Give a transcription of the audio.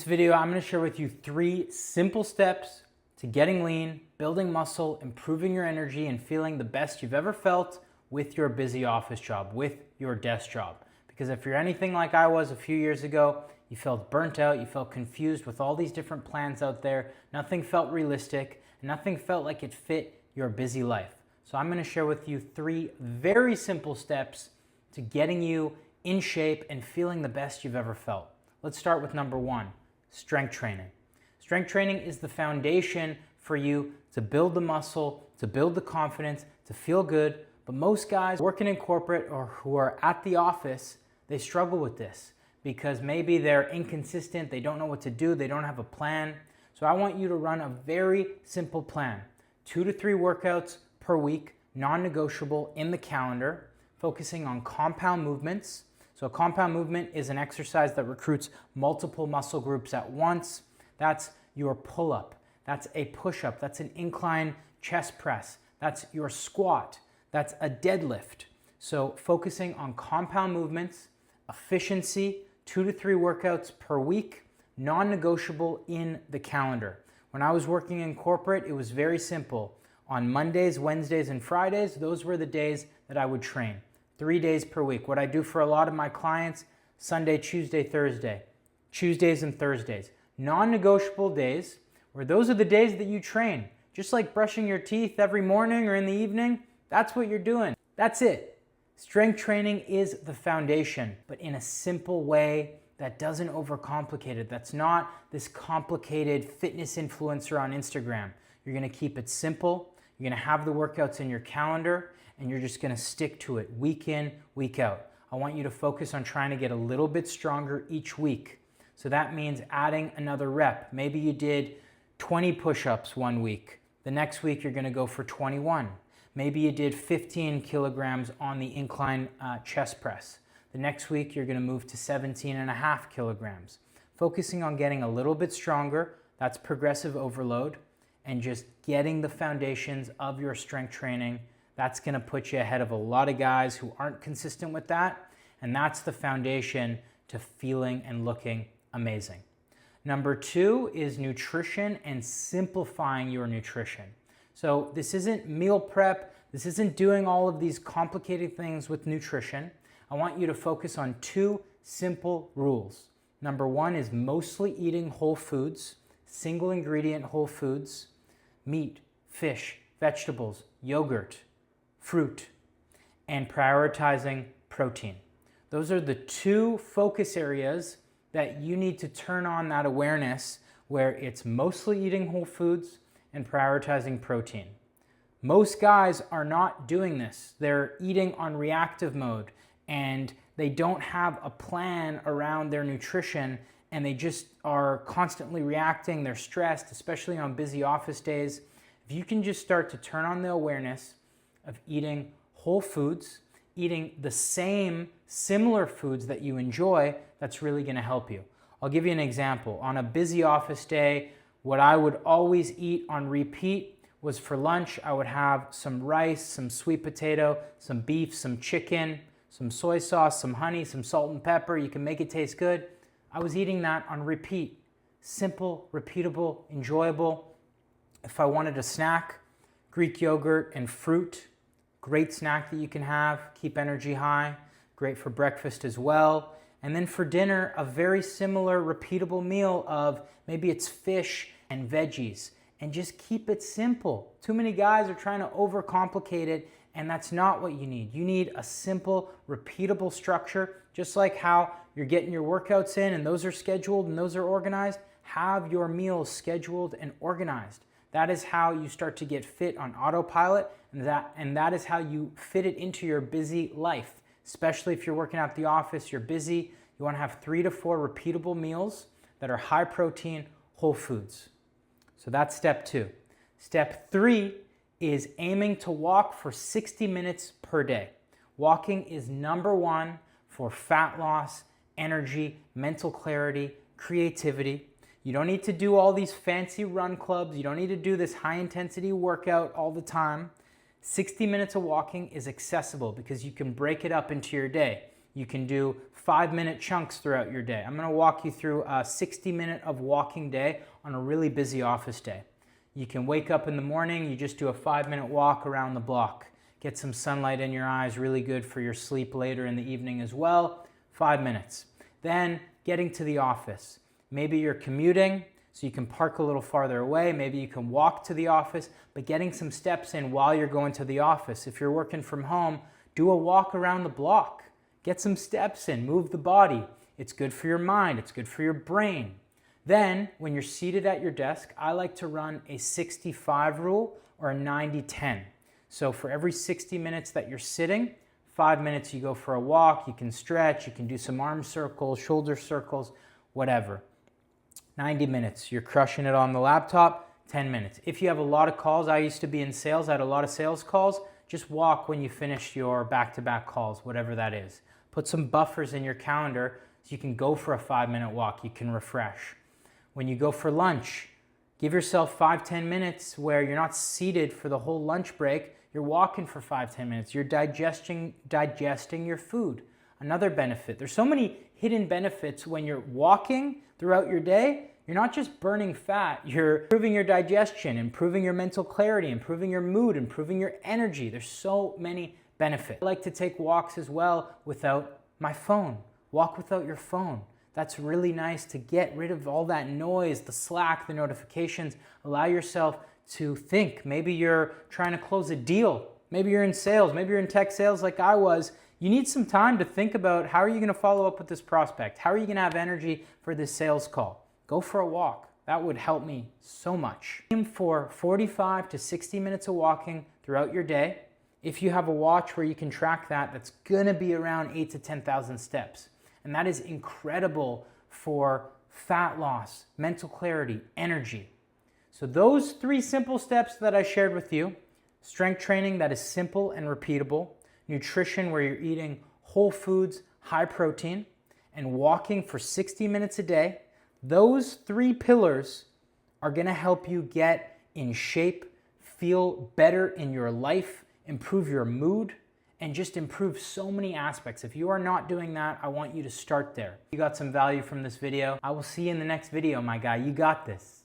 In this video, I'm going to share with you 3 simple steps to getting lean, building muscle, improving your energy, and feeling the best you've ever felt with your busy office job, with your desk job. Because if you're anything like I was a few years ago, you felt burnt out, you felt confused with all these different plans out there, nothing felt realistic, and nothing felt like it fit your busy life. So I'm going to share with you 3 very simple steps to getting you in shape and feeling the best you've ever felt. Let's start with number 1. Strength training. Strength training is the foundation for you to build the muscle, to build the confidence, to feel good. But most guys working in corporate or who are at the office, they struggle with this because maybe they're inconsistent, they don't know what to do, they don't have a plan. So I want you to run a very simple plan. 2 to 3 workouts per week, non-negotiable in the calendar, focusing on compound movements. So a compound movement is an exercise that recruits multiple muscle groups at once. That's your pull-up, that's a push-up, that's an incline chest press, that's your squat, that's a deadlift. So focusing on compound movements, efficiency, 2 to 3 workouts per week, non-negotiable in the calendar. When I was working in corporate, it was very simple. On Mondays, Wednesdays, and Fridays, those were the days that I would train. 3 days per week. What I do for a lot of my clients, Sunday, Tuesday, Thursday, Tuesdays and Thursdays. Non-negotiable days, where those are the days that you train. Just like brushing your teeth every morning or in the evening, that's what you're doing. That's it. Strength training is the foundation, but in a simple way that doesn't overcomplicate it. That's not this complicated fitness influencer on Instagram. You're gonna keep it simple. You're gonna have the workouts in your calendar, and you're just gonna stick to it week in, week out. I want you to focus on trying to get a little bit stronger each week. So that means adding another rep. Maybe you did 20 push-ups one week. The next week you're gonna go for 21. Maybe you did 15 kilograms on the incline chest press. The next week you're gonna move to 17.5 kilograms. Focusing on getting a little bit stronger, that's progressive overload, and just getting the foundations of your strength training. That's gonna put you ahead of a lot of guys who aren't consistent with that, and that's the foundation to feeling and looking amazing. Number 2 is nutrition and simplifying your nutrition. So this isn't meal prep, this isn't doing all of these complicated things with nutrition. I want you to focus on 2 simple rules. Number 1 is mostly eating whole foods, single ingredient whole foods, meat, fish, vegetables, yogurt, fruit, and prioritizing protein. Those are the 2 focus areas that you need to turn on that awareness where it's mostly eating whole foods and prioritizing protein. Most guys are not doing this. They're eating on reactive mode and they don't have a plan around their nutrition and they just are constantly reacting. They're stressed, especially on busy office days. If you can just start to turn on the awareness of eating whole foods, eating the same similar foods that you enjoy, that's really gonna help you. I'll give you an example. On a busy office day, what I would always eat on repeat was for lunch, I would have some rice, some sweet potato, some beef, some chicken, some soy sauce, some honey, some salt and pepper. You can make it taste good. I was eating that on repeat. Simple, repeatable, enjoyable. If I wanted a snack, Greek yogurt and fruit, great snack that you can have, keep energy high, great for breakfast as well. And then for dinner, a very similar repeatable meal of maybe it's fish and veggies, and just keep it simple. Too many guys are trying to overcomplicate it, and that's not what you need. You need a simple, repeatable structure, just like how you're getting your workouts in and those are scheduled and those are organized. Have your meals scheduled and organized. That is how you start to get fit on autopilot, and that is how you fit it into your busy life. Especially if you're working at the office, you're busy, you want to have 3 to 4 repeatable meals that are high protein, whole foods. So that's step 2. Step 3 is aiming to walk for 60 minutes per day. Walking is number 1 for fat loss, energy, mental clarity, creativity. You don't need to do all these fancy run clubs. You don't need to do this high intensity workout all the time. 60 minutes of walking is accessible because you can break it up into your day. You can do 5-minute chunks throughout your day. I'm gonna walk you through a 60-minute of walking day on a really busy office day. You can wake up in the morning, you just do a 5-minute walk around the block. Get some sunlight in your eyes, really good for your sleep later in the evening as well. 5 minutes. Then getting to the office. Maybe you're commuting, so you can park a little farther away. Maybe you can walk to the office, but getting some steps in while you're going to the office. If you're working from home, do a walk around the block. Get some steps in, move the body. It's good for your mind, it's good for your brain. Then, when you're seated at your desk, I like to run a 65 rule or a 90-10. So for every 60 minutes that you're sitting, 5 minutes you go for a walk, you can stretch, you can do some arm circles, shoulder circles, whatever. 90 minutes, you're crushing it on the laptop, 10 minutes. If you have a lot of calls, I used to be in sales, I had a lot of sales calls, just walk when you finish your back-to-back calls, whatever that is. Put some buffers in your calendar so you can go for a 5-minute walk, you can refresh. When you go for lunch, give yourself 5-10 minutes where you're not seated for the whole lunch break, you're walking for 5-10 minutes, you're digesting your food. Another benefit. There's so many hidden benefits when you're walking throughout your day. You're not just burning fat, you're improving your digestion, improving your mental clarity, improving your mood, improving your energy. There's so many benefits. I like to take walks as well without my phone. Walk without your phone. That's really nice to get rid of all that noise, the Slack, the notifications. Allow yourself to think. Maybe you're trying to close a deal. Maybe you're in sales. Maybe you're in tech sales like I was. You need some time to think about how are you going to follow up with this prospect? How are you going to have energy for this sales call? Go for a walk. That would help me so much. Aim for 45 to 60 minutes of walking throughout your day. If you have a watch where you can track that, that's going to be around 8,000 to 10,000 steps. And that is incredible for fat loss, mental clarity, energy. So those 3 simple steps that I shared with you, strength training that is simple and repeatable, nutrition where you're eating whole foods, high protein, and walking for 60 minutes a day, those 3 pillars are gonna help you get in shape, feel better in your life, improve your mood, and just improve so many aspects. If you are not doing that, I want you to start there. If you got some value from this video, I will see you in the next video, my guy. You got this.